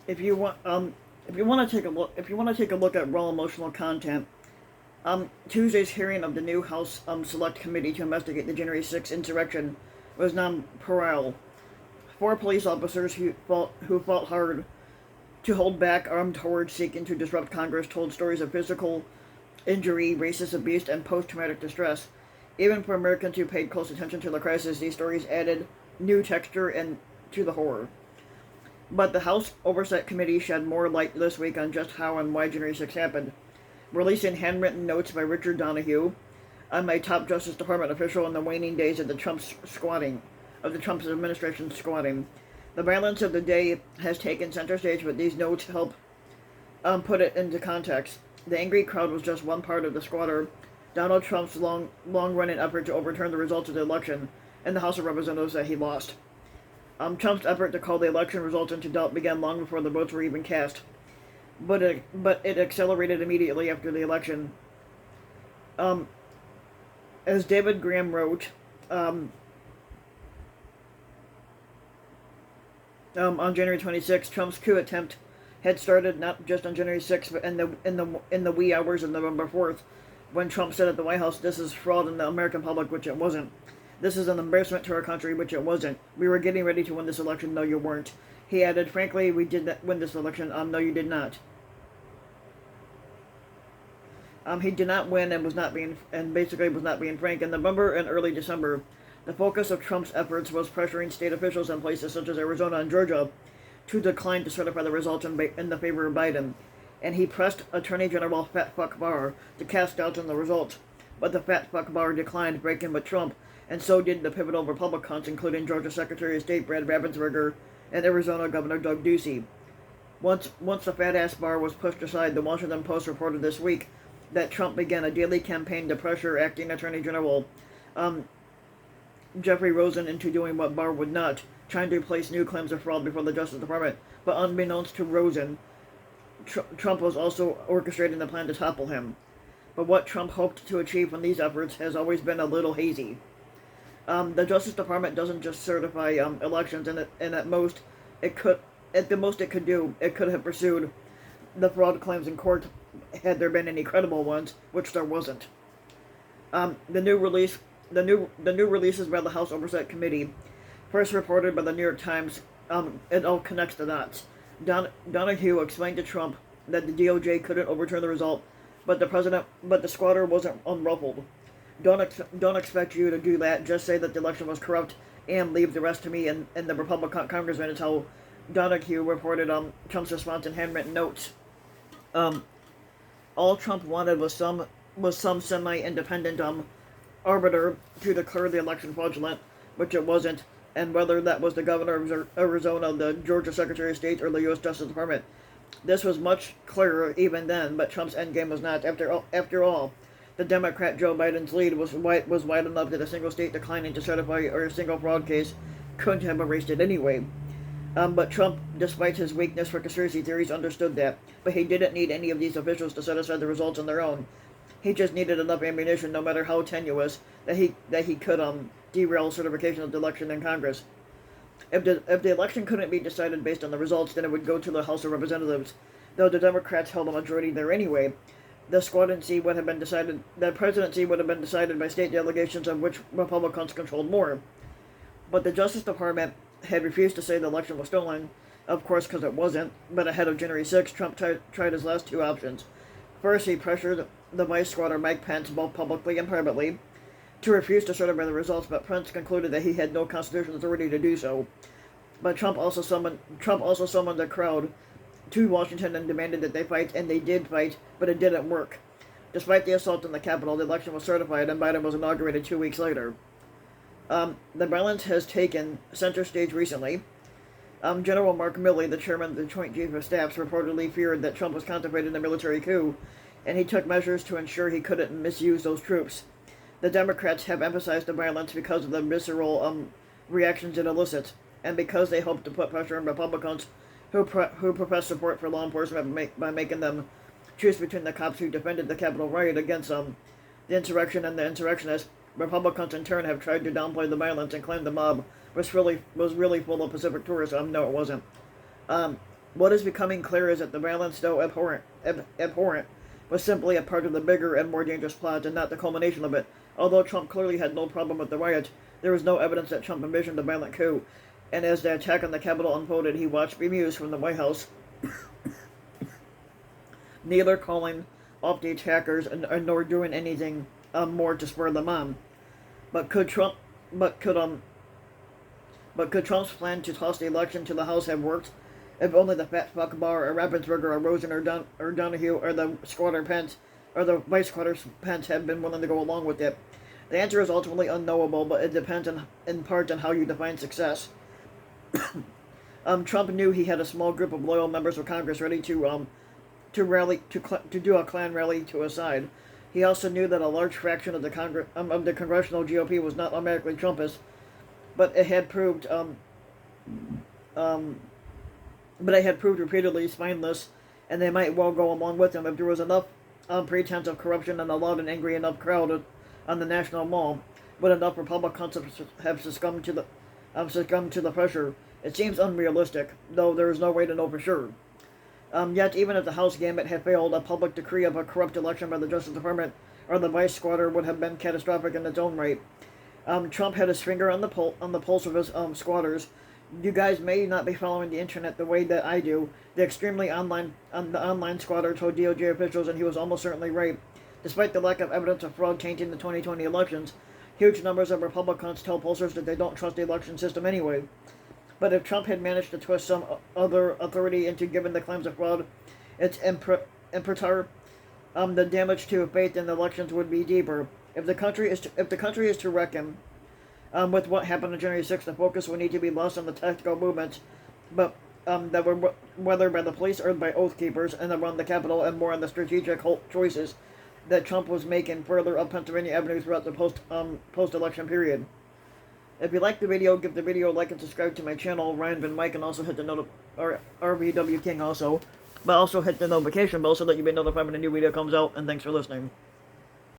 if you want if you want to take a look at raw emotional content, Tuesday's hearing of the new House Select Committee to investigate the January 6th insurrection was non-pareil. Four police officers who fought hard to hold back armed hordes seeking to disrupt Congress told stories of physical injury, racist abuse, and post-traumatic distress. Even for Americans who paid close attention to the crisis, these stories added new texture and to the horror. But the House Oversight Committee shed more light this week on just how and why January 6 happened, releasing handwritten notes by Richard Donahue, a top Justice Department official in the waning days of the Trump's administration squatting. The violence of the day has taken center stage, but these notes help put it into context. The angry crowd was just one part of the squatter. Donald Trump's long-running effort to overturn the results of the election in the House of Representatives that he lost. Trump's effort to call the election results into doubt began long before the votes were even cast, but it accelerated immediately after the election. As David Graham wrote on January 26th, Trump's coup attempt had started not just on January 6th, but in the wee hours of November 4th, when Trump said at the White House, "This is fraud in the American public," which it wasn't. "This is an embarrassment to our country," which it wasn't. "We were getting ready to win this election." No, you weren't. He added, "Frankly, we did not win this election." No, you did not. He did not win and basically was not being frank. In November and early December, the focus of Trump's efforts was pressuring state officials in places such as Arizona and Georgia to decline to certify the results in the favor of Biden, and he pressed Attorney General Fat Fuck Barr to cast doubts on the results. But the Fat Fuck Barr declined, breaking with Trump, and so did the pivotal Republicans, including Georgia Secretary of State Brad Raffensperger and Arizona Governor Doug Ducey. Once the fat-ass Barr was pushed aside, the Washington Post reported this week that Trump began a daily campaign to pressure acting Attorney General Jeffrey Rosen into doing what Barr would not, trying to place new claims of fraud before the Justice Department. But unbeknownst to Rosen, Trump was also orchestrating the plan to topple him. But what Trump hoped to achieve from these efforts has always been a little hazy. The Justice Department doesn't just certify elections, and at the most it could have pursued the fraud claims in court had there been any credible ones, which there wasn't. The new releases by the House Oversight Committee, first reported by the New York Times, it all connects the dots. Donahue explained to Trump that the DOJ couldn't overturn the result, but the squatter wasn't unruffled. Don't expect you to do that. Just say that the election was corrupt and leave the rest to me and the Republican congressman, is how Donahue reported Trump's response in handwritten notes. All Trump wanted was some semi-independent arbiter to declare the election fraudulent, which it wasn't, and whether that was the governor of Arizona, the Georgia Secretary of State, or the U.S. Justice Department. This was much clearer even then, but Trump's endgame was not. After all, the Democrat Joe Biden's lead was wide enough that a single state declining to certify or a single fraud case couldn't have erased it anyway. But Trump, despite his weakness for conspiracy theories, understood that. But he didn't need any of these officials to set aside the results on their own. He just needed enough ammunition, no matter how tenuous, that he could derail certification of the election in Congress. If the election couldn't be decided based on the results, then it would go to the House of Representatives. Though the Democrats held a majority there anyway, the presidency would have been decided by state delegations, of which Republicans controlled more. But the Justice Department had refused to say the election was stolen, of course, because it wasn't. But ahead of January 6th, Trump tried his last two options. First, he pressured the vice squatter Mike Pence, both publicly and privately, to refuse to certify the results, but Pence concluded that he had no constitutional authority to do so. But Trump also summoned the crowd to Washington and demanded that they fight, and they did fight, but it didn't work. Despite the assault on the Capitol, the election was certified, and Biden was inaugurated 2 weeks later. The violence has taken center stage recently. General Mark Milley, the chairman of the Joint Chiefs of Staff, reportedly feared that Trump was contemplating a military coup, and he took measures to ensure he couldn't misuse those troops. The Democrats have emphasized the violence because of the visceral reactions it elicits, and because they hope to put pressure on Republicans who profess support for law enforcement by making them choose between the cops who defended the Capitol riot against the insurrection and the insurrectionists. Republicans, in turn, have tried to downplay the violence and claim the mob was really full of Pacific tourists. No, it wasn't. What is becoming clear is that the violence, though abhorrent, was simply a part of the bigger and more dangerous plot and not the culmination of it. Although Trump clearly had no problem with the riot, there was no evidence that Trump envisioned a violent coup. And as the attack on the Capitol unfolded, he watched bemused from the White House, neither calling off the attackers nor doing anything more to spur them on. But could Trump? But could Trump's plan to toss the election to the House have worked? If only the fat fuck Barr or Rabbensburger or Rosen or Donahue or the squatter Pence or the vice squatter Pence had been willing to go along with it. The answer is ultimately unknowable, but it depends in part on how you define success. Trump knew he had a small group of loyal members of Congress ready to do a Klan rally to his side. He also knew that a large fraction of the congressional GOP was not automatically Trumpist, but it had proved repeatedly spineless, and they might well go along with him if there was enough pretense of corruption and a loud and angry enough crowd on the National Mall. Would enough Republicans have succumbed to the pressure? It seems unrealistic, though there is no way to know for sure. Yet, even if the House gambit had failed, a public decree of a corrupt election by the Justice Department or the vice squatter would have been catastrophic in its own right. Trump had his finger on the pulse of his squatters. You guys may not be following the internet the way that I do. The online squatter told DOJ officials, and he was almost certainly right. Despite the lack of evidence of fraud tainting the 2020 elections, huge numbers of Republicans tell pollsters that they don't trust the election system anyway. But if Trump had managed to twist some other authority into giving the claims of fraud its imprimatur, the damage to faith in the elections would be deeper. If the country is to reckon with what happened on January 6th, the focus will need to be less on the tactical movements, but that were whether by the police or by oath keepers and around the Capitol, and more on the strategic choices that Trump was making further up Pennsylvania Avenue throughout the post-election period. If you like the video, give the video a like and subscribe to my channel, Ryan Van Mike, and also hit the RVW King also. But also hit the notification bell so that you may notified when a new video comes out, and thanks for listening.